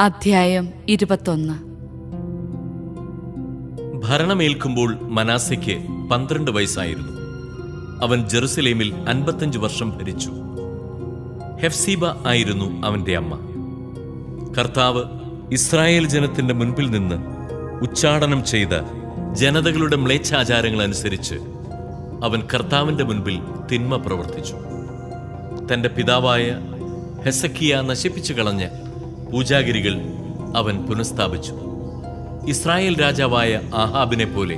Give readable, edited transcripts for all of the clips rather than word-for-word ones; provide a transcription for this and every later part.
അധ്യായം 21. ഭരണമേൽക്കുമ്പോൾ മനാസയ്ക്ക് 12 വയസ്സായിരുന്നു. അവൻ ജെറുസലേമിൽ 55 വർഷം ഭരിച്ചു. ഹെഫ്സീബ ആയിരുന്നു അവന്റെ അമ്മ. കർത്താവ് ഇസ്രായേൽ ജനത്തിന്റെ മുൻപിൽ നിന്ന് ഉച്ചാടനം ചെയ്ത ജനതകളുടെ മ്ലേച്ഛാചാരങ്ങൾ അനുസരിച്ച് അവൻ കർത്താവിന്റെ മുൻപിൽ തിന്മ പ്രവർത്തിച്ചു. തന്റെ പിതാവായ ഹെസക്കിയ നശിപ്പിച്ചു കളഞ്ഞ പൂജാഗിരികൾ അവൻ പുനഃസ്ഥാപിച്ചു. ഇസ്രായേൽ രാജാവായ ആഹാബിനെ പോലെ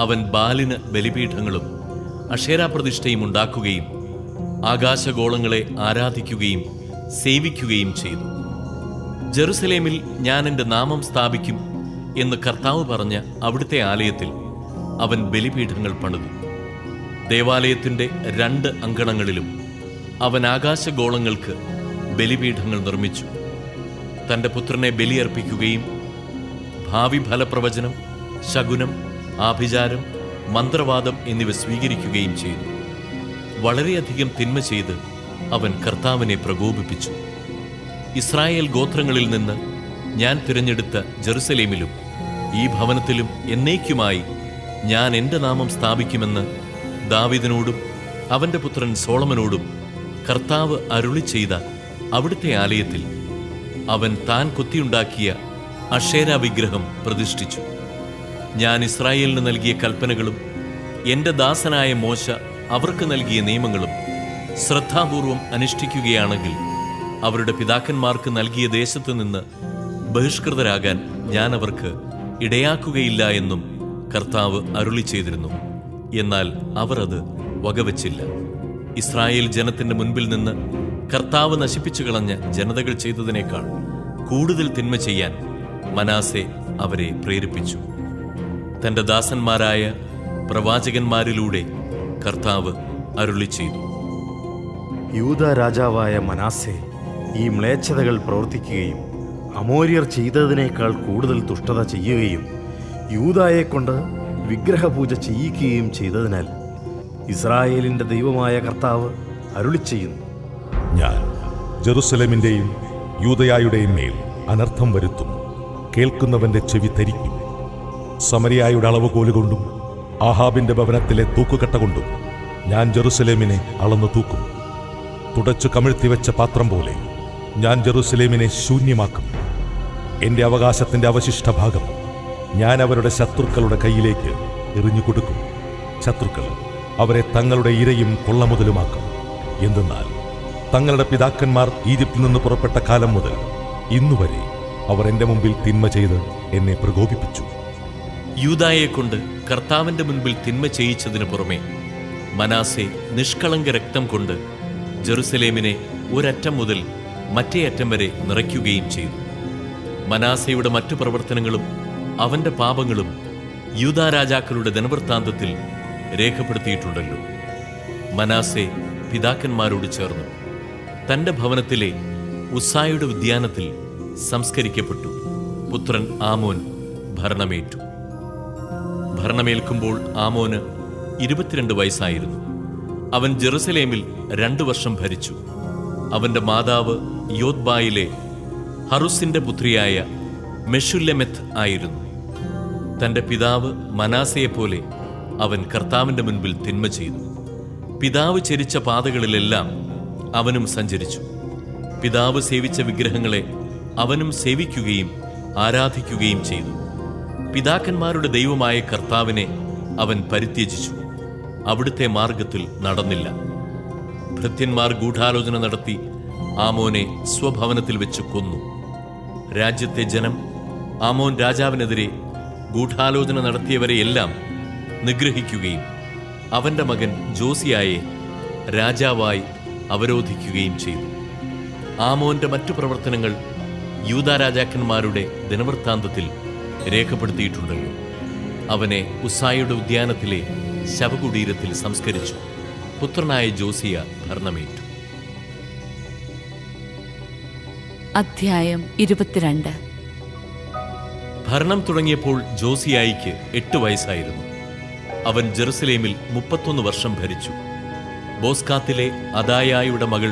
അവൻ ബാലിന് ബലിപീഠങ്ങളും അക്ഷേരാപ്രതിഷ്ഠയും ഉണ്ടാക്കുകയും ആകാശഗോളങ്ങളെ ആരാധിക്കുകയും സേവിക്കുകയും ചെയ്തു. ജെറുസലേമിൽ ഞാൻ എൻ്റെ നാമം സ്ഥാപിക്കും എന്ന് കർത്താവ് പറഞ്ഞ അവിടുത്തെ ആലയത്തിൽ അവൻ ബലിപീഠങ്ങൾ പണിതു. ദേവാലയത്തിൻ്റെ 2 അങ്കണങ്ങളിലും അവൻ ആകാശഗോളങ്ങൾക്ക് ബലിപീഠങ്ങൾ നിർമ്മിച്ചു. തൻ്റെ പുത്രനെ ബലിയർപ്പിക്കുകയും ഭാവി ഫലപ്രവചനം, ശകുനം, ആഭിചാരം, മന്ത്രവാദം എന്നിവ സ്വീകരിക്കുകയും ചെയ്തു. വളരെയധികം തിന്മ ചെയ്ത് അവൻ കർത്താവിനെ പ്രകോപിപ്പിച്ചു. ഇസ്രായേൽ ഗോത്രങ്ങളിൽ നിന്ന് ഞാൻ തിരഞ്ഞെടുത്ത ജെറുസലേമിലും ഈ ഭവനത്തിലും എന്നേക്കുമായി ഞാൻ എൻ്റെ നാമം സ്ഥാപിക്കുമെന്ന് ദാവീദിനോടും അവൻ്റെ പുത്രൻ സോളമനോടും കർത്താവ് അരുളി ചെയ്ത അവിടുത്തെ ആലയത്തിൽ അവൻ താൻ കൊത്തിയുണ്ടാക്കിയ അക്ഷേരാ വിഗ്രഹം പ്രതിഷ്ഠിച്ചു. ഞാൻ ഇസ്രായേലിന് നൽകിയ കൽപ്പനകളും എൻ്റെ ദാസനായ മോശ അവർക്ക് നൽകിയ നിയമങ്ങളും ശ്രദ്ധാപൂർവം അനുഷ്ഠിക്കുകയാണെങ്കിൽ അവരുടെ പിതാക്കന്മാർക്ക് നൽകിയ ദേശത്തു നിന്ന് ബഹിഷ്കൃതരാകാൻ ഞാൻ അവർക്ക് ഇടയാക്കുകയില്ല എന്നും കർത്താവ് അരുളി ചെയ്തിരുന്നു. എന്നാൽ അവർ അത് വകവച്ചില്ല. ഇസ്രായേൽ ജനത്തിന്റെ മുൻപിൽ നിന്ന് കർത്താവ് നശിപ്പിച്ചു കളഞ്ഞ ജനതകൾ ചെയ്തതിനേക്കാൾ കൂടുതൽ തിന്മ ചെയ്യാൻ മനാസെ അവരെ പ്രേരിപ്പിച്ചു. തന്റെ ദാസന്മാരായ പ്രവാചകന്മാരിലൂടെ കർത്താവ് അരുളി ചെയ്തു: യൂദാ രാജാവായ മനാസെ ഈ മ്ലേച്ഛതകൾ പ്രവർത്തിക്കുകയും അമോര്യർ ചെയ്തതിനേക്കാൾ കൂടുതൽ ദുഷ്ടത ചെയ്യുകയും യൂദായെക്കൊണ്ട് വിഗ്രഹപൂജ ചെയ്യിക്കുകയും ചെയ്തതിനാൽ ഇസ്രായേലിന്റെ ദൈവമായ കർത്താവ് അരുളി ചെയ്യുന്നു: ഞാൻ ജെറുസലേമിന്റെയും യൂദയായുടെയും മേൽ അനർത്ഥം വരുത്തും. കേൾക്കുന്നവന്റെ ചെവി തരിക്കും. സമരിയായുടെ അളവുകോലുകൊണ്ടും ആഹാബിന്റെ ഭവനത്തിലെ തൂക്കുകട്ട കൊണ്ടും ഞാൻ ജെറുസലേമിനെ അളന്നു തൂക്കും. തുടച്ചു കമിഴ്ത്തിവെച്ച പാത്രം പോലെ ഞാൻ ജെറുസലേമിനെ ശൂന്യമാക്കും. എന്റെ അവകാശത്തിന്റെ അവശിഷ്ട ഭാഗം ഞാൻ അവരുടെ ശത്രുക്കളുടെ കയ്യിലേക്ക് എറിഞ്ഞുകൊടുക്കും. ശത്രുക്കൾ അവരെ തങ്ങളുടെ ഇരയും കൊള്ളമുതലുമാക്കും. എന്തെന്നാൽ തങ്ങളുടെ പിതാക്കന്മാർ ഈജിപ്തിൽ നിന്ന് പുറപ്പെട്ട കാലം മുതൽ ഇന്നുവരെ അവർ എൻ്റെ മുമ്പിൽ തിന്മ ചെയ്ത് എന്നെ പ്രകോപിപ്പിച്ചു. യൂദായെക്കൊണ്ട് കർത്താവിന്റെ മുൻപിൽ തിന്മ ചെയ്യിച്ചതിനു പുറമെ മനാസെ നിഷ്കളങ്ക രക്തം കൊണ്ട് ജെറുസലേമിനെ ഒരറ്റം മുതൽ മറ്റേ അറ്റം വരെ നിറയ്ക്കുകയും ചെയ്തു. മനാസയുടെ മറ്റു പ്രവർത്തനങ്ങളും അവന്റെ പാപങ്ങളും യൂദാ രാജാക്കളുടെ ദിനവൃത്താന്തത്തിൽ രേഖപ്പെടുത്തിയിട്ടുണ്ടല്ലോ. മനാസെ പിതാക്കന്മാരോട് ചേർന്നു തന്റെ ഭവനത്തിലെ ഉസ്സായുടെ ഉദ്യാനത്തിൽ സംസ്കരിക്കപ്പെട്ടു. പുത്രൻ ആമോൻ ഭരണമേറ്റു. ഭരണമേൽക്കുമ്പോൾ ആമോന് 22 വയസ്സായിരുന്നു. അവൻ ജെറുസലേമിൽ 2 വർഷം ഭരിച്ചു. അവന്റെ മാതാവ് യോദ്ബായിലെ ഹറുസിന്റെ പുത്രിയായ മെഷുല്ലെമെത്ത് ആയിരുന്നു. തന്റെ പിതാവ് മനാസയെപ്പോലെ അവൻ കർത്താവിന്റെ മുൻപിൽ തിന്മ ചെയ്തു. പിതാവ് ചരിച്ച പാതകളിലെല്ലാം അവനും സഞ്ചരിച്ചു. പിതാവ് സേവിച്ച വിഗ്രഹങ്ങളെ അവനും സേവിക്കുകയും ആരാധിക്കുകയും ചെയ്തു. പിതാക്കന്മാരുടെ ദൈവമായ കർത്താവിനെ അവൻ പരിത്യജിച്ചു. അവിടുത്തെ മാർഗത്തിൽ നടന്നില്ല. ഭൃത്യന്മാർ ഗൂഢാലോചന നടത്തി ആമോനെ സ്വഭവനത്തിൽ വെച്ച് കൊന്നു. രാജ്യത്തെ ജനം ആമോൻ രാജാവിനെതിരെ ഗൂഢാലോചന നടത്തിയവരെയെല്ലാം നിഗ്രഹിക്കുകയും അവന്റെ മകൻ ജോസിയായെ രാജാവായി അവരോധിക്കുകയും ചെയ്തു. ആമോന്റെ മറ്റു പ്രവർത്തനങ്ങൾ യൂദാ രാജാക്കന്മാരുടെ ദിനവൃത്താന്തത്തിൽ രേഖപ്പെടുത്തിയിട്ടുണ്ടല്ലോ. അവനെ ഉസ്സായുടെ ഉദ്യാനത്തിലെ ശവകുടീരത്തിൽ സംസ്കരിച്ചു. പുത്രനായ ജോസിയ ഭരണമേറ്റു. അധ്യായം 22. ഭരണം തുടങ്ങിയപ്പോൾ ജോസിയായിക്ക് 8 വയസ്സായിരുന്നു. അവൻ ജെറുസലേമിൽ 31 വർഷം ഭരിച്ചു. ബോസ്കാത്തിലെ അദായായുടെ മകൾ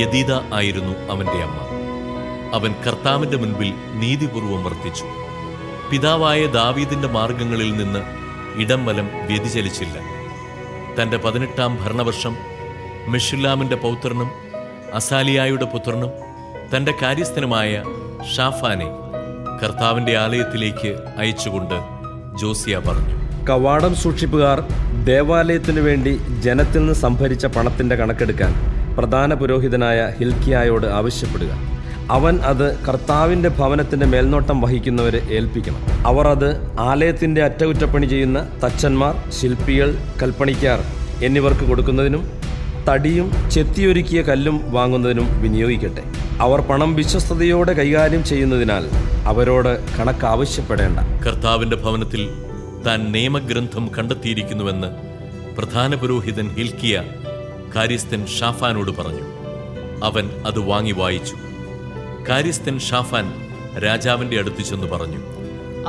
യദീദ ആയിരുന്നു അവന്റെ അമ്മ. അവൻ കർത്താവിന്റെ മുൻപിൽ നീതിപൂർവം വർത്തിച്ചു. പിതാവായ ദാവീദിന്റെ മാർഗങ്ങളിൽ നിന്ന് ഇടം വലം വ്യതിചലിച്ചില്ല. തന്റെ 18-ാം ഭരണവർഷം മെഷുല്ലാമിന്റെ പൗത്രനും അസാലിയായുടെ പുത്രനും തന്റെ കാര്യസ്ഥനുമായ ഷാഫാനെ കർത്താവിന്റെ ആലയത്തിലേക്ക് അയച്ചുകൊണ്ട് ജോസിയ പറഞ്ഞു: കവാടം സൂക്ഷിപ്പുകാർ ദേവാലയത്തിനു വേണ്ടി ജനത്തിൽ നിന്ന് സംഭരിച്ച പണത്തിന്റെ കണക്കെടുക്കാൻ പ്രധാന പുരോഹിതനായ ഹിൽക്കിയായോട് ആവശ്യപ്പെടുക. അവൻ അത് കർത്താവിന്റെ ഭവനത്തിന്റെ മേൽനോട്ടം വഹിക്കുന്നവരെ ഏൽപ്പിക്കണം. അവർ അത് ആലയത്തിന്റെ അറ്റകുറ്റപ്പണി ചെയ്യുന്ന തച്ചന്മാർ, ശില്പികൾ, കൽപ്പണിക്കാർ എന്നിവർക്ക് കൊടുക്കുന്നതിനും തടിയും ചെത്തിയൊരുക്കിയ കല്ലും വാങ്ങുന്നതിനും വിനിയോഗിക്കട്ടെ. അവർ പണം വിശ്വസ്തയോടെ കൈകാര്യം ചെയ്യുന്നതിനാൽ അവരോട് കണക്ക് ആവശ്യപ്പെടേണ്ട. കർത്താവിന്റെ ഭവനത്തിൽ താൻ നിയമഗ്രന്ഥം കണ്ടെത്തിയിരിക്കുന്നുവെന്ന് പ്രധാന പുരോഹിതൻ ഹിൽക്കിയ കാര്യസ്ഥൻ ഷാഫാനോട് പറഞ്ഞു. അവൻ അത് വാങ്ങി വായിച്ചു. കാര്യസ്ഥൻ ഷാഫാൻ രാജാവിന്റെ അടുത്ത് ചെന്ന് പറഞ്ഞു: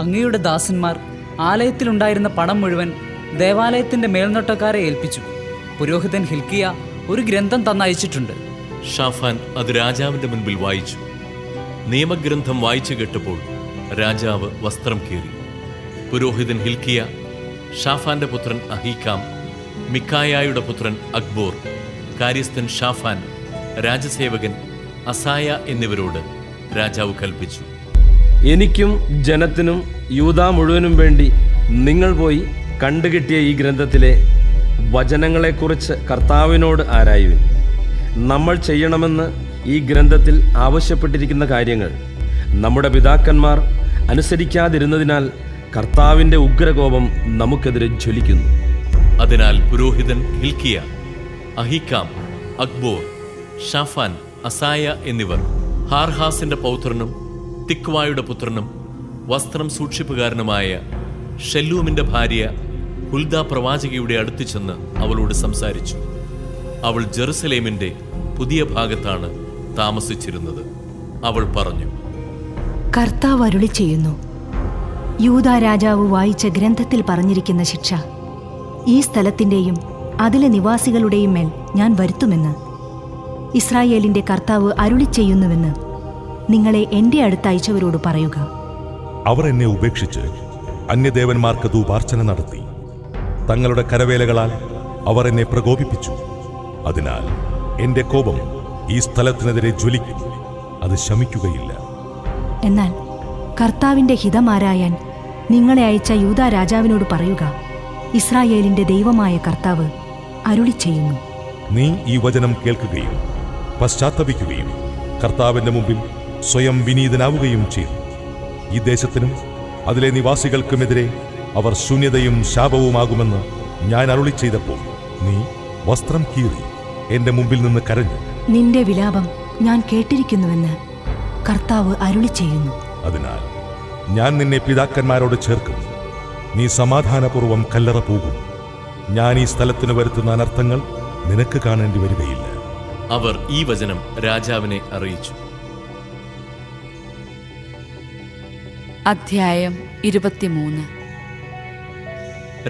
അങ്ങയുടെ ദാസന്മാർ ആലയത്തിലുണ്ടായിരുന്ന പണം മുഴുവൻ ദേവാലയത്തിന്റെ മേൽനോട്ടക്കാരെ ഏൽപ്പിച്ചു. പുരോഹിതൻ ഹിൽക്കിയ ഒരു ഗ്രന്ഥം തന്നയച്ചിട്ടുണ്ട്. ഷാഫാൻ അത് രാജാവിന്റെ മുൻപിൽ വായിച്ചു. നിയമഗ്രന്ഥം വായിച്ചു കേട്ടപ്പോൾ രാജാവ് വസ്ത്രം കീറി. പുരോഹിതൻ ഹിൽക്കിയ, ഷാഫാന്റെ പുത്രൻ അഹീക്കാം, മിക്കായായുടെ പുത്രൻ അക്ബോർ, കാര്യസ്ഥൻ ഷാഫാൻ, രാജസേവകൻ അസായ എന്നിവരോട് രാജാവ് കൽപ്പിച്ചു: എനിക്കും ജനത്തിനും യൂദാ മുഴുവനും വേണ്ടി നിങ്ങൾ പോയി കണ്ടുകിട്ടിയ ഈ ഗ്രന്ഥത്തിലെ വചനങ്ങളെക്കുറിച്ച് കർത്താവിനോട് ആരായുവിൻ. നമ്മൾ ചെയ്യണമെന്ന് ഈ ഗ്രന്ഥത്തിൽ ആവശ്യപ്പെട്ടിരിക്കുന്ന കാര്യങ്ങൾ നമ്മുടെ പിതാക്കന്മാർ അനുസരിക്കാതിരുന്നതിനാൽ കർത്താവിൻ്റെ ഉഗ്രകോപം നമുക്കെതിരെ ജ്വലിക്കുന്നു. അതിനാൽ പുരോഹിതൻ ഹിൽക്കിയ, അഹീക്കാം, അക്ബോർ, ഷാഫാൻ, അസായ എന്നിവർ ഹാർഹാസിന്റെ പൗത്രനും തിക്വായുടെ പുത്രനും വസ്ത്രം സൂക്ഷിപ്പുകാരനുമായ ഷെല്ലൂമിന്റെ ഭാര്യ ഹുൽദ പ്രവാചകിയുടെ അടുത്ത് ചെന്ന് അവളോട് സംസാരിച്ചു. അവൾ ജെറുസലേമിന്റെ പുതിയ ഭാഗത്താണ് താമസിച്ചിരുന്നത്. അവൾ പറഞ്ഞു: കർത്താവ് അരുളി ചെയ്യുന്നു, യൂദാ രാജാവ് വായിച്ച ഗ്രന്ഥത്തിൽ പറഞ്ഞിരിക്കുന്ന ശിക്ഷ ഈ സ്ഥലത്തിൻ്റെയും അതിലെ നിവാസികളുടെയും മേൽ ഞാൻ വരുത്തുമെന്ന് ഇസ്രായേലിന്റെ കർത്താവ് അരുളി ചെയ്യുന്നുവെന്ന് നിങ്ങളെ എൻ്റെ അടുത്ത് അയച്ചവരോട് പറയുക. അവർ എന്നെ ഉപേക്ഷിച്ച് അന്യദേവന്മാർക്ക് ധൂപാർച്ചന നടത്തി. തങ്ങളുടെ കരവേലകളാൽ അവർ എന്നെ പ്രകോപിപ്പിച്ചു. അതിനാൽ എന്റെ കോപം ഈ സ്ഥലത്തിനെതിരെ ജ്വലിക്കും, അത് ശമിക്കുകയില്ല. എന്നാൽ കർത്താവിന്റെ ഹിതമാരായാൻ നിങ്ങളെ അയച്ച യൂദാ രാജാവിനോട് പറയുക, ഇസ്രായേലിന്റെ ദൈവമായ കർത്താവ് അരുളി ചെയ്യുന്നു: നീ ഈ വചനം കേൾക്കുകയും പശ്ചാത്തപിക്കുകയും കർത്താവിന്റെ മുമ്പിൽ സ്വയം വിനീതനാവുകയും ചെയ്തു. ഈ ദേശത്തിനും അതിലെ നിവാസികൾക്കുമെതിരെ അവർ ശൂന്യതയും ശാപവുമാകുമെന്ന് ഞാൻ അരുളി ചെയ്തപ്പോൾ നീ വസ്ത്രം കീറി എന്റെ മുമ്പിൽ നിന്ന് കരഞ്ഞു. നിന്റെ വിലാപം ഞാൻ കേട്ടിരിക്കുന്നുവെന്ന് കർത്താവ് അരുളി ചെയ്യുന്നു. അതിനാൽ ഞാൻ നിന്നെ പിതാക്കന്മാരോട് ചേർക്കും. നീ സമാധാനപൂർവ്വം കല്ലറ പോകും. ഞാൻ ഈ സ്ഥലത്തിന് വരുത്തുന്ന അനർത്ഥങ്ങൾ നിനക്ക് കാണേണ്ടി വരികയില്ല. അവർ ഈ വചനം രാജാവിനെ അറിയിച്ചു. അധ്യായം 23.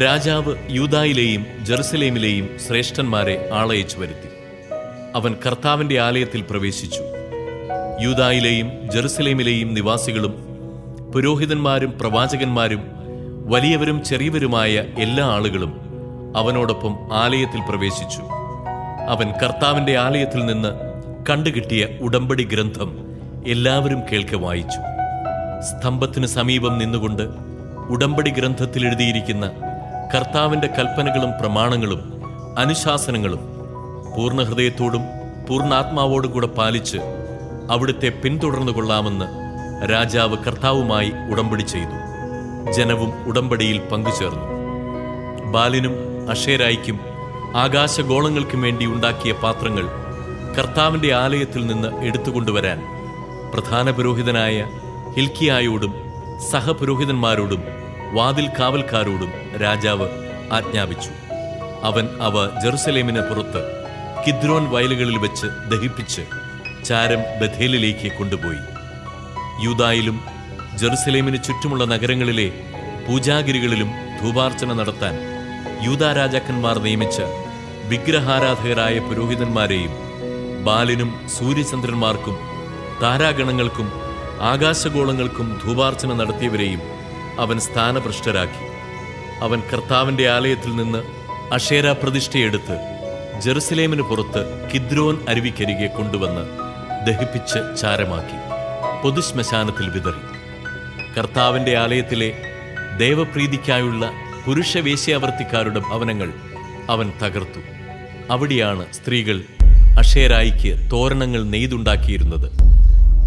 രാജാവ് യൂദായിലെയും ജെറുസലേമിലെയും ശ്രേഷ്ഠന്മാരെ ആളയച്ചു വരുത്തി. അവൻ കർത്താവിന്റെ ആലയത്തിൽ പ്രവേശിച്ചു. യൂദായിലെയും ജെറുസലേമിലെയും നിവാസികളും പുരോഹിതന്മാരും പ്രവാചകന്മാരും വലിയവരും ചെറിയവരുമായ എല്ലാ ആളുകളും അവനോടൊപ്പം ആലയത്തിൽ പ്രവേശിച്ചു. അവൻ കർത്താവിന്റെ ആലയത്തിൽ നിന്ന് കണ്ടുകിട്ടിയ ഉടമ്പടി ഗ്രന്ഥം എല്ലാവരും കേൾക്കെ വായിച്ചു. സ്തംഭത്തിന് സമീപം നിന്നുകൊണ്ട് ഉടമ്പടി ഗ്രന്ഥത്തിൽ എഴുതിയിരിക്കുന്ന കർത്താവിന്റെ കൽപ്പനകളും പ്രമാണങ്ങളും അനുശാസനങ്ങളും പൂർണ്ണ ഹൃദയത്തോടും പൂർണ്ണാത്മാവോടും കൂടെ പാലിച്ച് അവിടുത്തെ പിന്തുടർന്നു കൊള്ളാമെന്ന് രാജാവ് കർത്താവുമായി ഉടമ്പടി ചെയ്തു. ജനവും ഉടമ്പടിയിൽ പങ്കുചേർന്നു. ബാലിനും അഷേരായിക്കും ആകാശഗോളങ്ങൾക്കും വേണ്ടി ഉണ്ടാക്കിയ പാത്രങ്ങൾ കർത്താവിന്റെ ആലയത്തിൽ നിന്ന് എടുത്തുകൊണ്ടുവരാൻ പ്രധാന പുരോഹിതനായ ഹിൽക്കിയായോടും സഹപുരോഹിതന്മാരോടും വാതിൽ കാവൽക്കാരോടും രാജാവ് ആജ്ഞാപിച്ചു. അവൻ അവ ജെറുസലേമിന് പുറത്ത് കിദ്രോൻ വയലുകളിൽ വെച്ച് ദഹിപ്പിച്ച് ചാരം ബഥേലിലേക്ക് കൊണ്ടുപോയി. യൂദായിലും ജെറുസലേമിന് ചുറ്റുമുള്ള നഗരങ്ങളിലെ പൂജാഗിരികളിലും ധൂപാർച്ചന നടത്താൻ യൂദാ രാജാക്കന്മാർ നിയമിച്ച വിഗ്രഹാരാധകരായ പുരോഹിതന്മാരെയും ബാലിനും സൂര്യചന്ദ്രന്മാർക്കും താരാഗണങ്ങൾക്കും ആകാശഗോളങ്ങൾക്കും ധൂപാർച്ചന നടത്തിയവരെയും അവൻ സ്ഥാനഭ്രഷ്ടരാക്കി. അവൻ കർത്താവിൻ്റെ ആലയത്തിൽ നിന്ന് അഷേര പ്രതിഷ്ഠയെടുത്ത് ജെറുസലേമിന് പുറത്ത് കിദ്രോൻ അരുവിക്കരികെ കൊണ്ടുവന്ന് ദഹിപ്പിച്ച് ചാരമാക്കി പൊതുശ്മശാനത്തിൽ വിതറി. കർത്താവിൻ്റെ ആലയത്തിലെ ദേവപ്രീതിക്കായുള്ള പുരുഷവേശ്യാവർത്തിക്കാരുടെ ഭവനങ്ങൾ അവൻ തകർത്തു. അവിടെയാണ് സ്ത്രീകൾ അഷേരായിക്ക് തോരണങ്ങൾ നെയ്തുണ്ടാക്കിയിരുന്നത്.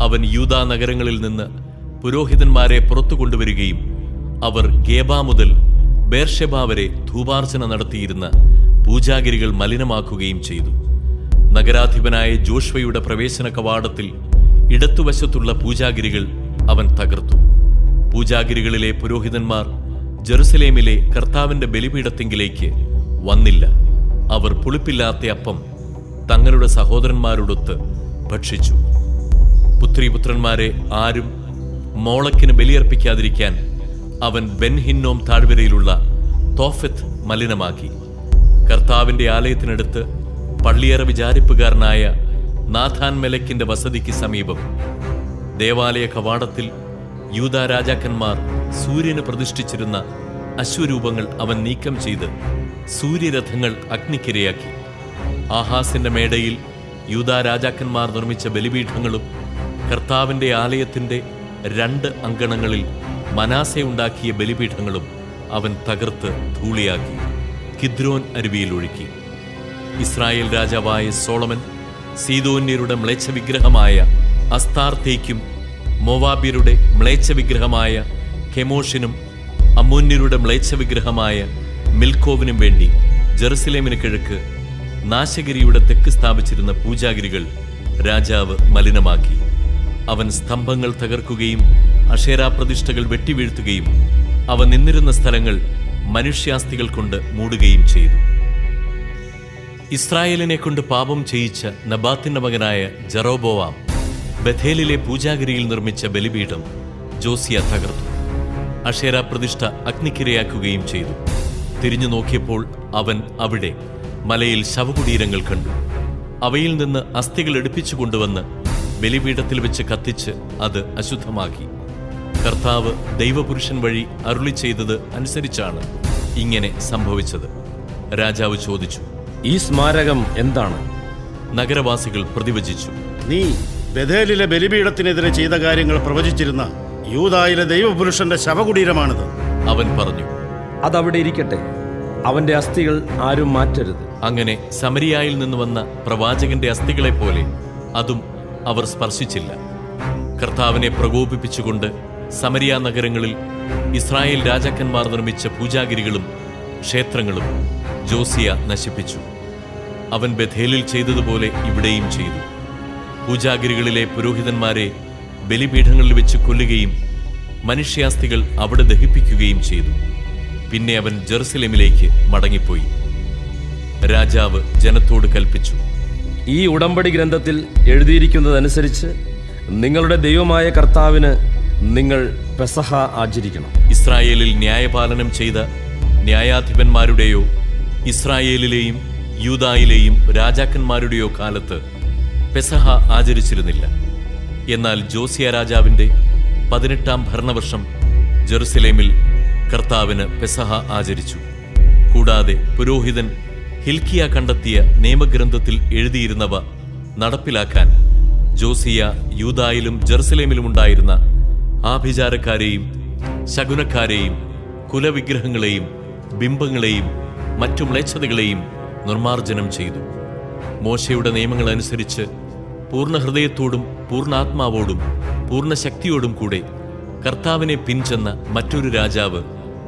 അവൻ യൂദാ നഗരങ്ങളിൽ നിന്ന് പുരോഹിതന്മാരെ പുറത്തു കൊണ്ടുവരികയും അവർ ഗേബ മുതൽ ബേർഷെബ വരെ ധൂപാർച്ചന നടത്തിയിരുന്ന പൂജാഗിരികൾ മലിനമാക്കുകയും ചെയ്തു. നഗരാധിപനായ ജോഷ്വയുടെ പ്രവേശന കവാടത്തിൽ ഇടത്തുവശത്തുള്ള പൂജാഗിരികൾ അവൻ തകർത്തു. പൂജാഗിരികളിലെ പുരോഹിതന്മാർ ജെറുസലേമിലെ കർത്താവിന്റെ ബലിപീഠത്തിങ്കിലേക്ക് വന്നില്ല. അവർ പുളിപ്പില്ലാത്ത അപ്പം തങ്ങളുടെ സഹോദരന്മാരോടൊത്ത് ഭക്ഷിച്ചു. പുത്രീപുത്രന്മാരെ ആരും മോളക്കിന് ബലിയർപ്പിക്കാതിരിക്കാൻ അവൻ ബെൻഹിന്നോം താഴ്വരയിലുള്ള തോഫെത്ത് മലിനമാക്കി. കർത്താവിന്റെ ആലയത്തിനടുത്ത് പള്ളിയറ വിചാരിപ്പുകാരനായ നാഥാൻ മെലക്കിന്റെ വസതിക്ക് സമീപം ദേവാലയ കവാടത്തിൽ യൂദാ രാജാക്കന്മാർ സൂര്യന് പ്രതിഷ്ഠിച്ചിരുന്ന അശ്വരൂപങ്ങൾ അവൻ നീക്കം ചെയ്ത് സൂര്യരഥങ്ങൾ അഗ്നിക്കിരയാക്കി. ആഹാസിന്റെ മേടയിൽ യൂദാ രാജാക്കന്മാർ നിർമ്മിച്ച ബലിപീഠങ്ങളും കർത്താവിന്റെ ആലയത്തിന്റെ 2 അങ്കണങ്ങളിൽ മനാസെ ഉണ്ടാക്കിയ ബലിപീഠങ്ങളും അവൻ തകർത്ത് ധൂളിയാക്കി കിദ്രോൻ അരുവിയിൽ ഒഴുക്കി. ഇസ്രായേൽ രാജാവായ സോളമൻ സീദോന്യരുടെ മ്ലേച്ഛ വിഗ്രഹമായ അസ്താർത്തേക്കും മോവാബ്യരുടെ മ്ലേച്ഛ വിഗ്രഹമായ കെമോഷിനും അമ്മോന്യരുടെ മ്ലേച്ഛ വിഗ്രഹമായ മിൽക്കോവിനും വേണ്ടി ജെറുസലേമിന് കിഴക്ക് നാശഗിരിയുടെ തെക്ക് സ്ഥാപിച്ചിരുന്ന പൂജാഗിരികൾ രാജാവ് മലിനമാക്കി. അവൻ സ്തംഭങ്ങൾ തകർക്കുകയും അഷേരാ പ്രതിഷ്ഠകൾ വെട്ടിവീഴ്ത്തുകയും അവ നിന്നിരുന്ന സ്ഥലങ്ങൾ മനുഷ്യാസ്ഥികൾ കൊണ്ട് മൂടുകയും ചെയ്തു. ഇസ്രായേലിനെ കൊണ്ട് പാപം ചെയ്യിച്ച നബാത്തിന്റെ മകനായ ജെറോബോവാം ബഥേലിലെ പൂജാഗിരിയിൽ നിർമ്മിച്ച ബലിപീഠം ജോസിയ തകർത്തു. അഷേരാ പ്രതിഷ്ഠ അഗ്നിക്കിരയാക്കുകയും ചെയ്തു. തിരിഞ്ഞു നോക്കിയപ്പോൾ അവൻ അവിടെ മലയിൽ ശവകുടീരങ്ങൾ കണ്ടു. അവയിൽ നിന്ന് അസ്ഥികൾ എടുപ്പിച്ചു കൊണ്ടുവന്ന് ബലിപീഠത്തിൽ വെച്ച് കത്തിച്ച് അത് അശുദ്ധമാക്കി. കർത്താവ് ദൈവപുരുഷൻ വഴി അരുളി ചെയ്തത് അനുസരിച്ചാണ് ഇങ്ങനെ സംഭവിച്ചത്. രാജാവ് ചോദിച്ചു, ഈ സ്മാരകം എന്താണ്? നഗരവാസികൾ പ്രതിവചിച്ചു, നീ ബഥേലിലെ ബലിപീഠത്തിനെതിരെ ചെയ്ത കാര്യങ്ങൾ പ്രവചിച്ചിരുന്ന യൂദായിലെ ദൈവപുരുഷന്റെ ശവകുടീരമാണിത്. അവൻ പറഞ്ഞു, അതവിടെ ഇരിക്കട്ടെ, അവന്റെ അസ്ഥികൾ ആരും മാറ്റരുത്. അങ്ങനെ സമരിയായിൽ നിന്ന് വന്ന പ്രവാചകന്റെ അസ്ഥികളെപ്പോലെ അതും അവർ സ്പർശിച്ചില്ല. കർത്താവിനെ പ്രകോപിപ്പിച്ചുകൊണ്ട് സമരിയ നഗരങ്ങളിൽ ഇസ്രായേൽ രാജാക്കന്മാർ നിർമ്മിച്ച പൂജാഗിരികളും ക്ഷേത്രങ്ങളും ജോസിയ നശിപ്പിച്ചു. അവൻ ബഥേലിൽ ചെയ്തതുപോലെ ഇവിടെയും ചെയ്തു. പൂജാഗിരികളിലെ പുരോഹിതന്മാരെ ബലിപീഠങ്ങളിൽ വെച്ച് കൊല്ലുകയും മനുഷ്യാസ്ഥികൾ അവിടെ ദഹിപ്പിക്കുകയും ചെയ്തു. പിന്നെ അവൻ ജെറുസലേമിലേക്ക് മടങ്ങിപ്പോയി. രാജാവ് ജനത്തോട് കൽപ്പിച്ചു, ഈ ഉടമ്പടി ഗ്രന്ഥത്തിൽ എഴുതിയിരിക്കുന്നതനുസരിച്ച് നിങ്ങളുടെ ദൈവമായ കർത്താവിന് നിങ്ങൾ പെസഹ ആചരിക്കണം. ഇസ്രായേലിൽ ന്യായപാലനം ചെയ്ത ന്യായാധിപന്മാരുടെയോ ഇസ്രായേലിലെയും യൂദായിലെയും രാജാക്കന്മാരുടെയോ കാലത്ത് പെസഹ ആചരിച്ചിരുന്നില്ല. എന്നാൽ ജോസിയ രാജാവിൻ്റെ 18ാം ഭരണവർഷം ജെറുസലേമിൽ കർത്താവിന് പെസഹ ആചരിച്ചു. കൂടാതെ പുരോഹിതൻ ഹിൽക്കിയ കണ്ടെത്തിയ നിയമഗ്രന്ഥത്തിൽ എഴുതിയിരുന്നവ നടപ്പിലാക്കാൻ ജോസിയ യൂദായിലും ജെറുസലേമിലും ഉണ്ടായിരുന്ന ആഭിചാരക്കാരെയും ശകുനക്കാരെയും കുലവിഗ്രഹങ്ങളെയും ബിംബങ്ങളെയും മറ്റു മ്ലേച്ഛതകളെയും നിർമ്മാർജ്ജനം ചെയ്തു. മോശയുടെ നിയമങ്ങൾ അനുസരിച്ച് പൂർണ്ണ ഹൃദയത്തോടും പൂർണ്ണാത്മാവോടും പൂർണ്ണ ശക്തിയോടും കൂടെ കർത്താവിനെ പിൻചെന്ന മറ്റൊരു രാജാവ്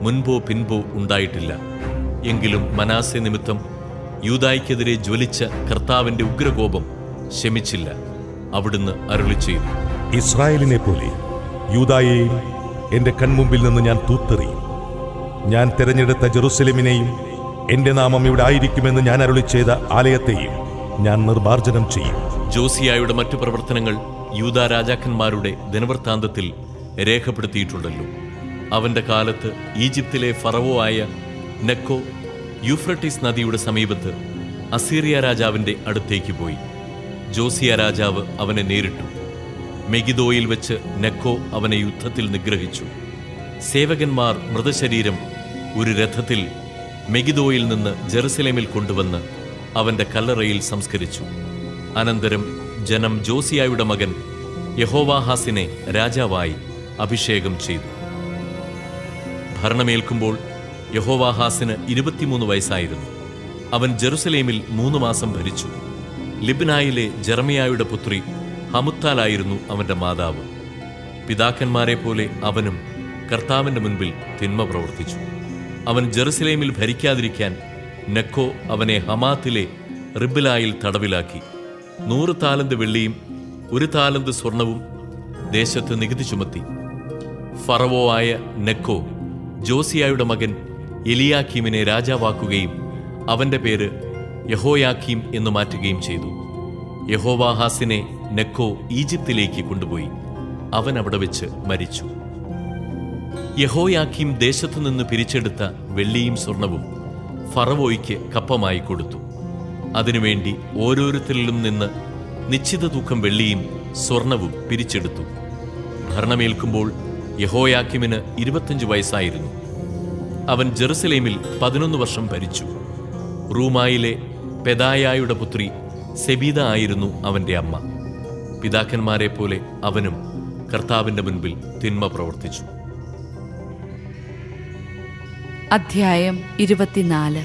മുൻപോ പിൻപോ ഉണ്ടായിട്ടില്ല. എങ്കിലും മനാസെ നിമിത്തം യൂദായ്ക്കെതിരെ ജ്വലിച്ച കർത്താവിന്റെ ഉഗ്രകോപം ശമിച്ചില്ല. അവിടുന്ന് അരുളി ചെയ്തു, ഇസ്രായേലിനെ പോലെ യൂദായെയും എന്റെ കൺമുമ്പിൽ നിന്ന് ഞാൻ തൂത്തെറിയും. ഞാൻ തെരഞ്ഞെടുത്ത ജെറുസലേമിനെയും എന്റെ നാമം ഇവിടെ ആയിരിക്കുമെന്ന് ഞാൻ അരുളി ചെയ്ത ആലയത്തെയും ഞാൻ നിർമ്മാർജ്ജനം ചെയ്യും. ജോസിയായുടെ മറ്റു പ്രവർത്തനങ്ങൾ യൂദാ രാജാക്കന്മാരുടെ ദിനവൃത്താന്തത്തിൽ രേഖപ്പെടുത്തിയിട്ടുണ്ടല്ലോ. അവന്റെ കാലത്ത് ഈജിപ്തിലെ ഫറവോ ആയ നെക്കോ യൂഫ്രട്ടീസ് നദിയുടെ സമീപത്ത് അസീറിയ രാജാവിന്റെ അടുത്തേക്ക് പോയി. ജോസിയ രാജാവ് അവനെ നേരിട്ടു. മെഗിദോയിൽ വെച്ച് നെക്കോ അവനെ യുദ്ധത്തിൽ നിഗ്രഹിച്ചു. സേവകന്മാർ മൃതശരീരം ഒരു രഥത്തിൽ മെഗിദോയിൽ നിന്ന് ജെറുസലേമിൽ കൊണ്ടുവന്ന് അവന്റെ കല്ലറയിൽ സംസ്കരിച്ചു. അനന്തരം ജനം ജോസിയായുടെ മകൻ യഹോവാഹാസിനെ രാജാവായി അഭിഷേകം ചെയ്തു. ഭരണമേൽക്കുമ്പോൾ യഹോവാഹാസിന് 23 വയസ്സായിരുന്നു. അവൻ ജെറുസലേമിൽ 3 മാസം ഭരിച്ചു. ലിബ്നായിലെ ജെറമിയായുടെ പുത്രി ഹമുത്താലായിരുന്നു അവന്റെ മാതാവ്. പിതാക്കന്മാരെ പോലെ അവനും കർത്താവിന്റെ മുൻപിൽ തിന്മ പ്രവർത്തിച്ചു. അവൻ ജെറുസലേമിൽ ഭരിക്കാതിരിക്കാൻ നെക്കോ അവനെ ഹമാത്തിലെ റിബ്ലായിൽ തടവിലാക്കി. 100 താലന്ത് വെള്ളിയും 1 താലന്ത് സ്വർണവും ദേശത്ത് നികുതി ചുമത്തി. ഫറവോ ആയ നെക്കോ ജോസിയായുടെ മകൻ എലിയാക്കീമിനെ രാജാവാക്കുകയും അവന്റെ പേര് യഹോയാക്കീം എന്നു മാറ്റുകയും ചെയ്തു. യഹോവാഹാസിനെ നെക്കോ ഈജിപ്തിലേക്ക് കൊണ്ടുപോയി. അവൻ അവിടെ വെച്ച് മരിച്ചു. യഹോയാക്കീം ദേശത്തുനിന്ന് പിരിച്ചെടുത്ത വെള്ളിയും സ്വർണവും ഫറവോയ്ക്ക് കപ്പമായി കൊടുത്തു. അതിനുവേണ്ടി ഓരോരുത്തരിലും നിന്ന് നിശ്ചിത തൂക്കം വെള്ളിയും സ്വർണവും പിരിച്ചെടുത്തു. ഭരണമേൽക്കുമ്പോൾ യഹോയാക്കീമിന് 25 വയസ്സായിരുന്നു. അവൻ ജെറുസലേമിൽ 11 വർഷം ഭരിച്ചു. റൂമായിലെ പെദായായുടെ പുത്രി സെബീദ ആയിരുന്നു അവന്റെ അമ്മ. പിതാക്കന്മാരെ പോലെ അവനും കർത്താവിന്റെ മുൻപിൽ തിന്മ പ്രവർത്തിച്ചു. അധ്യായം 24.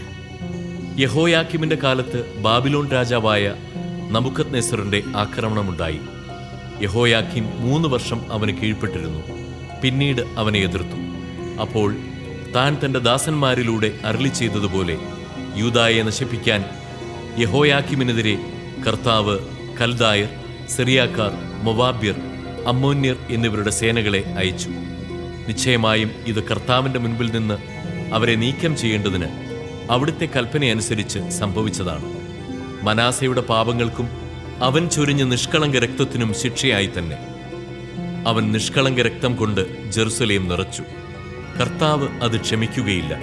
യഹോയാക്കീമിന്റെ കാലത്ത് ബാബിലോൺ രാജാവായ നബൂഖദ്നേസറിന്റെ ആക്രമണമുണ്ടായി. യഹോയാക്കീം 3 വർഷം അവന് കീഴ്പ്പെട്ടിരുന്നു. പിന്നീട് അവനെ എതിർത്തു. അപ്പോൾ താൻ തന്റെ ദാസന്മാരിലൂടെ അരുളി ചെയ്തതുപോലെ യൂദായെ നശിപ്പിക്കാൻ യഹോയാക്കീമിനെതിരെ കർത്താവ് കൽദായർ, സിറിയാക്കാർ, മൊവാബ്യർ, അമ്മോന്യർ എന്നിവരുടെ സേനകളെ അയച്ചു. നിശ്ചയമായും ഇത് കർത്താവിന്റെ മുൻപിൽ നിന്ന് അവരെ നീക്കം ചെയ്യേണ്ടതിന് അവിടുത്തെ കൽപ്പനയനുസരിച്ച് സംഭവിച്ചതാണ്. മനാസയുടെ പാപങ്ങൾക്കും അവൻ ചൊരിഞ്ഞ നിഷ്കളങ്ക രക്തത്തിനും ശിക്ഷയായി തന്നെ. അവൻ നിഷ്കളങ്ക രക്തം കൊണ്ട് ജെറുസലേം നിറച്ചു. കർത്താവ് അത് ക്ഷമിക്കുകയില്ല.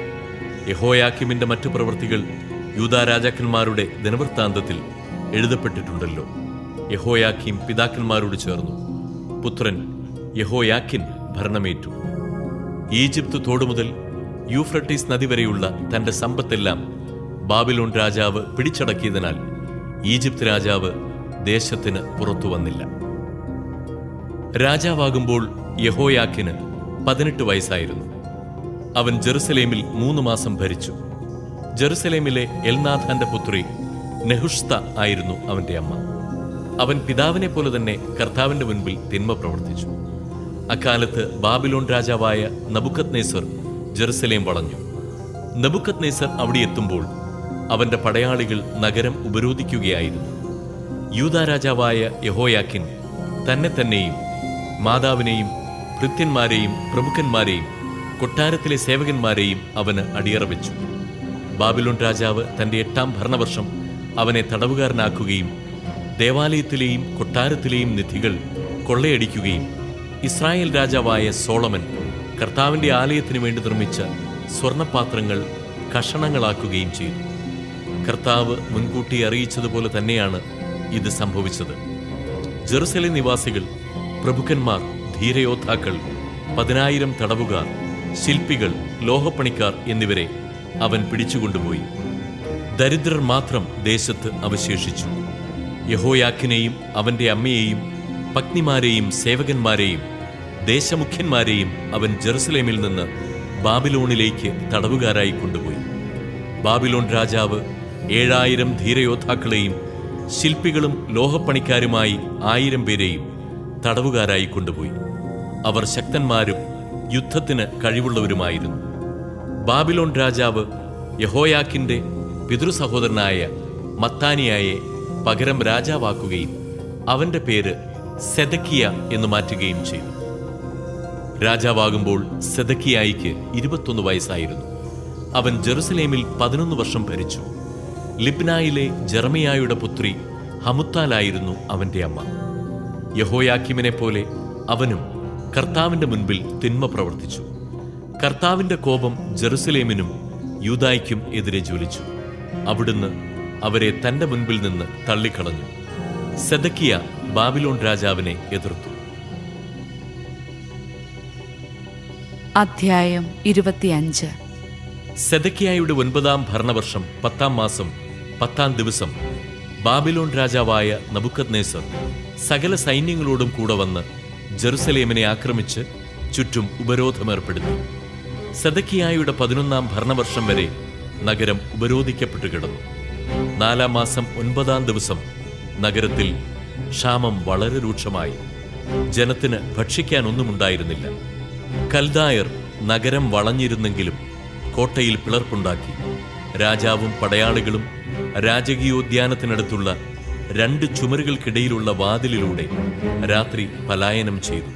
യഹോയാക്കീമിന്റെ മറ്റു പ്രവൃത്തികൾ യൂദാ രാജാക്കന്മാരുടെ ദിനവൃത്താന്തത്തിൽ എഴുതപ്പെട്ടിട്ടുണ്ടല്ലോ. യഹോയാക്കീം പിതാക്കന്മാരോട് ചേർന്നു. പുത്രൻ യഹോയാക്കിൻ ഭരണമേറ്റു. ഈജിപ്ത് തോടുമുതൽ യൂഫ്രട്ടീസ് നദി വരെയുള്ള തന്റെ സമ്പത്തെല്ലാം ബാബിലോൺ രാജാവ് പിടിച്ചടക്കിയതിനാൽ ഈജിപ്ത് രാജാവ് ദേശത്തിന് പുറത്തു വന്നില്ല. രാജാവാകുമ്പോൾ യഹോയാക്കിന് 18 വയസ്സായിരുന്നു. അവൻ ജെറുസലേമിൽ 3 മാസം ഭരിച്ചു. ജെറുസലേമിലെ എൽനാഥാന്റെ പുത്രി നെഹുഷ്ത ആയിരുന്നു അവന്റെ അമ്മ. അവൻ പിതാവിനെ പോലെ തന്നെ കർത്താവിന്റെ മുൻപിൽ തിന്മ പ്രവർത്തിച്ചു. അക്കാലത്ത് ബാബിലോൺ രാജാവായ നബൂഖദ്നേസർ ജെറുസലേം വളഞ്ഞു. നബൂഖദ്നേസർ അവിടെ എത്തുമ്പോൾ അവന്റെ പടയാളികൾ നഗരം ഉപരോധിക്കുകയായിരുന്നു. യൂദാ രാജാവായ യഹോയാക്കിൻ തന്നെയും മാതാവിനെയും ഭൃത്യന്മാരെയും പ്രമുഖന്മാരെയും കൊട്ടാരത്തിലെ സേവകന്മാരെയും അവന് അടിയറ വെച്ചു. ബാബിലോൺ രാജാവ് തന്റെ 8-ാം ഭരണവർഷം അവനെ തടവുകാരനാക്കുകയും ദേവാലയത്തിലെയും കൊട്ടാരത്തിലെയും നിധികൾ കൊള്ളയടിക്കുകയും ഇസ്രായേൽ രാജാവായ സോളമൻ കർത്താവിന്റെ ആലയത്തിനു വേണ്ടി നിർമ്മിച്ച സ്വർണപാത്രങ്ങൾ കഷണങ്ങളാക്കുകയും ചെയ്തു. കർത്താവ് മുൻകൂട്ടി അറിയിച്ചതുപോലെ തന്നെയാണ് ഇത് സംഭവിച്ചത്. ജെറുസലേം നിവാസികൾ, പ്രഭുക്കന്മാർ, ധീരയോദ്ധാക്കൾ, 10,000 തടവുകാർ, ശില്പികൾ, ലോഹപ്പണിക്കാർ എന്നിവരെ അവൻ പിടിച്ചുകൊണ്ടുപോയി. ദരിദ്രർ മാത്രം ദേശത്ത് അവശേഷിച്ചു. യഹോയാക്കിനെയും അവന്റെ അമ്മയെയും പത്നിമാരെയും സേവകന്മാരെയും ദേശമുഖ്യന്മാരെയും അവൻ ജെറുസലേമിൽ നിന്ന് ബാബിലോണിലേക്ക് തടവുകാരായി കൊണ്ടുപോയി. ബാബിലോൺ രാജാവ് 7,000 ധീരയോദ്ധാക്കളെയും ശില്പികളും ലോഹപ്പണിക്കാരുമായി 1,000 പേരെയും തടവുകാരായി കൊണ്ടുപോയി. അവർ ശക്തന്മാരും യുദ്ധത്തിന് കഴിവുള്ളവരുമായിരുന്നു. ബാബിലോൺ രാജാവ് യഹോയാക്കിന്റെ പിതൃസഹോദരനായ മത്താനിയായെ പകരം രാജാവാക്കുകയും അവന്റെ പേര് സെദക്കിയ എന്ന് മാറ്റുകയും ചെയ്തു. രാജാവാകുമ്പോൾ സെദക്കിയായിക്ക് 21 വയസ്സായിരുന്നു. അവൻ ജെറുസലേമിൽ 11 വർഷം ഭരിച്ചു. ലിബ്നായിലെ ജെറമിയായുടെ പുത്രി ഹമുത്താലായിരുന്നു അവന്റെ അമ്മ. യഹോയാക്കീമിനെ പോലെ അവനും കർത്താവിന്റെ മുൻപിൽ തിന്മ പ്രവർത്തിച്ചു. കർത്താവിന്റെ കോപം ജെറുസലേമിനും യൂദായ്ക്കും എതിരെ ജ്വലിച്ചു. അവിടുന്ന് അവരെ തന്റെ മുൻപിൽ നിന്ന് തള്ളിക്കളഞ്ഞു. സെദക്കിയ ബാബിലോൺ രാജാവിനെ എതിർത്തു. അധ്യായം 25. സെദക്കിയായുടെ 9-ാം ഭരണവർഷം 10-ാം മാസം 10-ാം ദിവസം ബാബിലോൺ രാജാവായ നബൂഖദ്നേസർ സകല സൈന്യങ്ങളോടും കൂടെ വന്ന് ജെറുസലേമിനെ ആക്രമിച്ച് ചുറ്റും ഉപരോധമേർപ്പെടുത്തി. സെദക്കിയായുടെ 11-ാം ഭരണവർഷം വരെ നഗരം ഉപരോധിക്കപ്പെട്ടു കിടന്നു. 4-ാം മാസം 9-ാം ദിവസം നഗരത്തിൽ ക്ഷാമം വളരെ രൂക്ഷമായി. ജനത്തിന് ഭക്ഷിക്കാനൊന്നുമുണ്ടായിരുന്നില്ല. കൽദായർ നഗരം വളഞ്ഞിരുന്നെങ്കിലും കോട്ടയിൽ പിളർപ്പുണ്ടാക്കി. രാജാവും പടയാളികളും രാജകീയോദ്യാനത്തിനടുത്തുള്ള 2 ചുമരുകൾക്കിടയിലുള്ള വാതിലിലൂടെ രാത്രി പലായനം ചെയ്തു.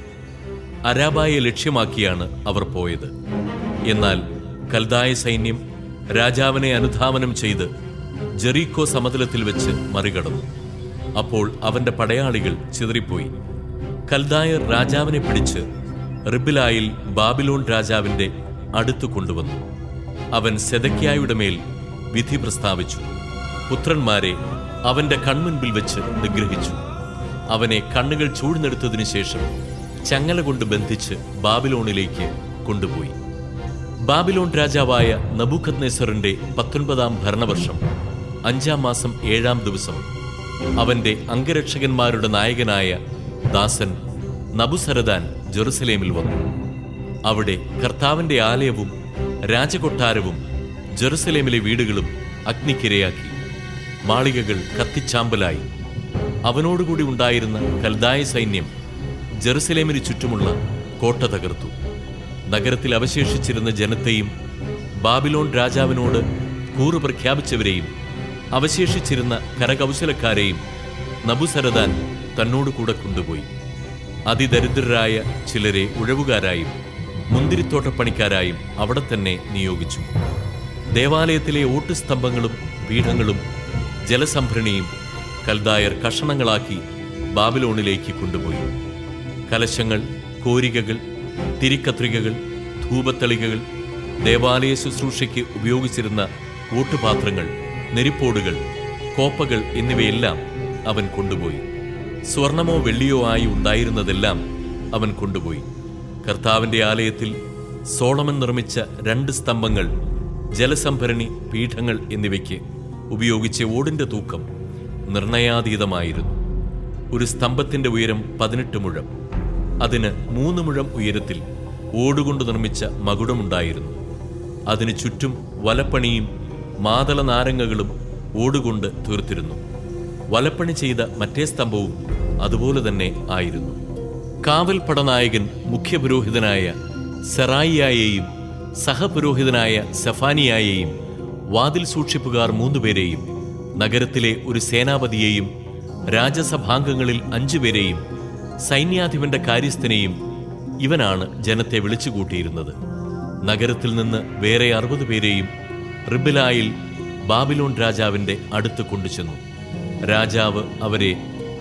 അരാബായെ ലക്ഷ്യമാക്കിയാണ് അവർ പോയത്. എന്നാൽ കൽദായ സൈന്യം രാജാവിനെ അനുധാവനം ചെയ്ത് ജെറീക്കോ സമതലത്തിൽ വെച്ച് മറികടന്നു. അപ്പോൾ അവന്റെ പടയാളികൾ ചിതറിപ്പോയി. കൽദായർ രാജാവിനെ പിടിച്ച് റിബ്ലായിൽ ബാബിലോൺ രാജാവിന്റെ അടുത്തു കൊണ്ടുവന്നു. അവൻ സെദക്കിയായുടെ മേൽ വിധി പ്രസ്താവിച്ചു. പുത്രന്മാരെ അവന്റെ കൺമുൻപിൽ വെച്ച് നിഗ്രഹിച്ചു. അവനെ കണ്ണുകൾ ചൂഴ്ന്നെടുത്തതിനു ശേഷം ചങ്ങല കൊണ്ട് ബന്ധിച്ച് ബാബിലോണിലേക്ക് കൊണ്ടുപോയി. ബാബിലോൺ രാജാവായ നബൂഖദ്നേസറിന്റെ 19-ാം ഭരണവർഷം 5-ാം മാസം 7-ാം ദിവസം അവന്റെ അംഗരക്ഷകന്മാരുടെ നായകനായ ദാസൻ നബുസരദാൻ ജെറുസലേമിൽ വന്നു. അവിടെ കർത്താവിന്റെ ആലയവും രാജകൊട്ടാരവും ജെറുസലേമിലെ വീടുകളും അഗ്നിക്കിരയാക്കി. മാളികകൾ കത്തിച്ചാമ്പലായി. അവനോടുകൂടി ഉണ്ടായിരുന്ന കൽദായ സൈന്യം ജെറുസലേമിന് ചുറ്റുമുള്ള കോട്ട തകർത്തു. നഗരത്തിൽ അവശേഷിച്ചിരുന്ന ജനത്തെയും ബാബിലോൺ രാജാവിനോട് കൂറ് പ്രഖ്യാപിച്ചവരെയും അവശേഷിച്ചിരുന്ന കരകൗശലക്കാരെയും നബുസരദാൻ തന്നോടുകൂടെ കൊണ്ടുപോയി. അതിദരിദ്രരായ ചിലരെ ഉഴവുകാരായും മുന്തിരിത്തോട്ടപ്പണിക്കാരായും അവിടെ തന്നെ നിയോഗിച്ചു. ദേവാലയത്തിലെ ഓട്ടുസ്തംഭങ്ങളും പീഠങ്ങളും ജലസംഭരണിയും കൽദായർ കഷണങ്ങളാക്കി ബാബിലോണിലേക്ക് കൊണ്ടുപോയി. കലശങ്ങൾ, കോരികകൾ, തിരിക്കത്രികകൾ, ധൂപത്തളികകൾ, ദേവാലയ ശുശ്രൂഷയ്ക്ക് ഉപയോഗിച്ചിരുന്ന ഓട്ടുപാത്രങ്ങൾ, നെരിപ്പോടുകൾ, കോപ്പകൾ എന്നിവയെല്ലാം അവൻ കൊണ്ടുപോയി. സ്വർണമോ വെള്ളിയോ ആയി ഉണ്ടായിരുന്നതെല്ലാം അവൻ കൊണ്ടുപോയി. കർത്താവിന്റെ ആലയത്തിൽ സോളമൻ നിർമ്മിച്ച 2 സ്തംഭങ്ങൾ, ജലസംഭരണി, പീഠങ്ങൾ എന്നിവയ്ക്ക് ഉപയോഗിച്ച ഓടിന്റെ തൂക്കം നിർണയാതീതമായിരുന്നു. ഒരു സ്തംഭത്തിന്റെ ഉയരം 18 മുഴം. അതിന് 3 മുഴം ഉയരത്തിൽ ഓടുകൊണ്ട് നിർമ്മിച്ച മകുടമുണ്ടായിരുന്നു. അതിനു ചുറ്റും വലപ്പണിയും മാതള നാരങ്ങകളും ഓടുകൊണ്ട് തീർത്തിരുന്നു. വലപ്പണി ചെയ്ത മറ്റേ സ്തംഭവും അതുപോലെ തന്നെ ആയിരുന്നു. കാവൽ പടനായകൻ മുഖ്യപുരോഹിതനായ സെറായിയായെയും സഹപുരോഹിതനായ സെഫാനിയായെയും വാതിൽ സൂക്ഷിപ്പുകാർ 3 പേരെയും നഗരത്തിലെ ഒരു സേനാപതിയെയും രാജസഭാംഗങ്ങളിൽ 5 പേരെയും സൈന്യാധിപന്റെ കാര്യസ്ഥനെയും ഇവനാണ് ജനത്തെ വിളിച്ചുകൂട്ടിയിരുന്നത്. നഗരത്തിൽ നിന്ന് വേറെ 60 പേരെയും റിബ്ലായിൽ ബാബിലോൺ രാജാവിന്റെ അടുത്ത് കൊണ്ടുചെന്നു. രാജാവ് അവരെ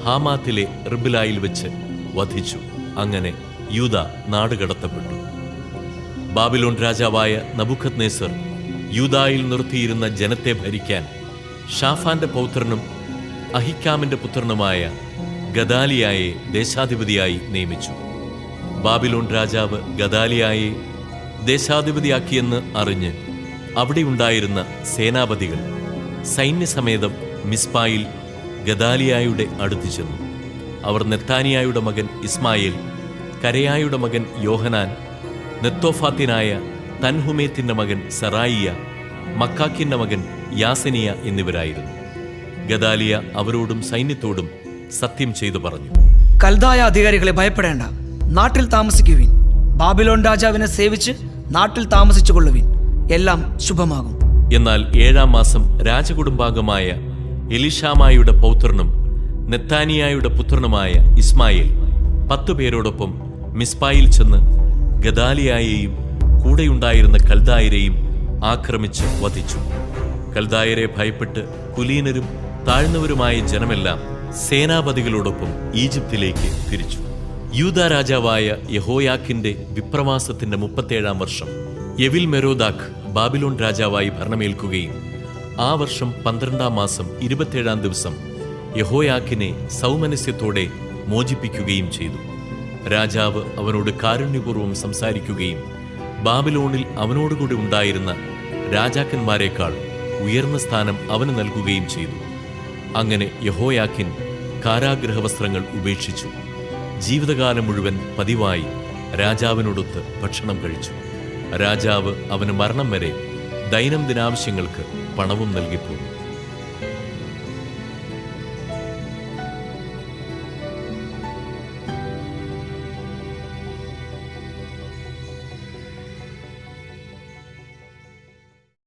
ഹാമാത്തിലെ റിബ്ലായിൽ വെച്ച് വധിച്ചു. അങ്ങനെ യൂദ നാടുകടത്തപ്പെട്ടു. ബാബിലോൺ രാജാവായ നബൂഖദ്നേസർ യൂദായിൽ നിർത്തിയിരുന്ന ജനത്തെ ഭരിക്കാൻ ഷാഫാന്റെ പൗത്രനും അഹിക്കാമിന്റെ പുത്രനുമായ ഗദാലിയായെ ദേശാധിപതിയായി നിയമിച്ചു. ബാബിലോൺ രാജാവ് ഗദാലിയായെ ദേശാധിപതിയാക്കിയെന്ന് അറിഞ്ഞ് അവിടെയുണ്ടായിരുന്ന സേനാപതികൾ സൈന്യസമേതം മിസ്പായിൽ ഗദാലിയായുടെ അടുത്ത് ചെന്നു. അവർ നെത്താനിയായുടെ മകൻ ഇസ്മായേൽ, കരയായുടെ മകൻ യോഹനാൻ, നെത്തോഫാത്തിനായ തൻഹുമേത്തിന്റെ മകൻ സെറായിയ, മക്കാക്കിന്റെ മകൻ യാസനിയ എന്നിവരായിരുന്നു. ഗദാലിയ അവരോടും സൈന്യത്തോടും സത്യം ചെയ്തു പറഞ്ഞു: കൽദായ അധികാരികളെ ഭയപ്പെടേണ്ട, നാട്ടിൽ താമസിക്കുവിൻ. ബാബിലോൺ രാജാവിനെ സേവിച്ച് നാട്ടിൽ താമസിച്ചുകൊള്ളുവിൻ. എല്ലാം ശുഭമാകും. എന്നാൽ 7-ാം മാസം രാജകുടുംബാംഗമായ എലിഷാമായുടെ പൗത്രനും നെത്താനിയായുടെ പുത്രനുമായ ഇസ്മായേൽ 10 പേരോടൊപ്പം മിസ്പായിൽ ചെന്ന് ഗദാലിയായെയും കൂടെയുണ്ടായിരുന്ന കൽദായരെയും ആക്രമിച്ച് വധിച്ചു. കൽദായരെ ഭയപ്പെട്ട് കുലീനരും താഴ്ന്നവരുമായ ജനമെല്ലാം സേനാപതികളോടൊപ്പം ഈജിപ്തിലേക്ക് തിരിച്ചു. യൂദാ രാജാവായ യഹോയാക്കിന്റെ വിപ്രവാസത്തിന്റെ 37-ാം വർഷം എവിൽ മെരോദാഖ് ബാബിലോൺ രാജാവായി ഭരണമേൽക്കുകയും ആ വർഷം 12-ാം മാസം 27-ാം ദിവസം യഹോയാക്കിനെ സൗമനസ്യത്തോടെ മോചിപ്പിക്കുകയും ചെയ്തു. രാജാവ് അവനോട് കാരുണ്യപൂർവ്വം സംസാരിക്കുകയും ബാബിലോണിൽ അവനോടുകൂടി ഉണ്ടായിരുന്ന രാജാക്കന്മാരെക്കാൾ ഉയർന്ന സ്ഥാനം അവന് നൽകുകയും ചെയ്തു. അങ്ങനെ യഹോയാക്കിൻ കാരാഗൃഹവസ്ത്രങ്ങൾ ഉപേക്ഷിച്ചു. ജീവിതകാലം മുഴുവൻ പതിവായി രാജാവിനോടൊത്ത് ഭക്ഷണം കഴിച്ചു. രാജാവ് അവന് മരണം വരെ ദൈനംദിനാവശ്യങ്ങൾക്ക് പണവും നൽകിപ്പോന്നു.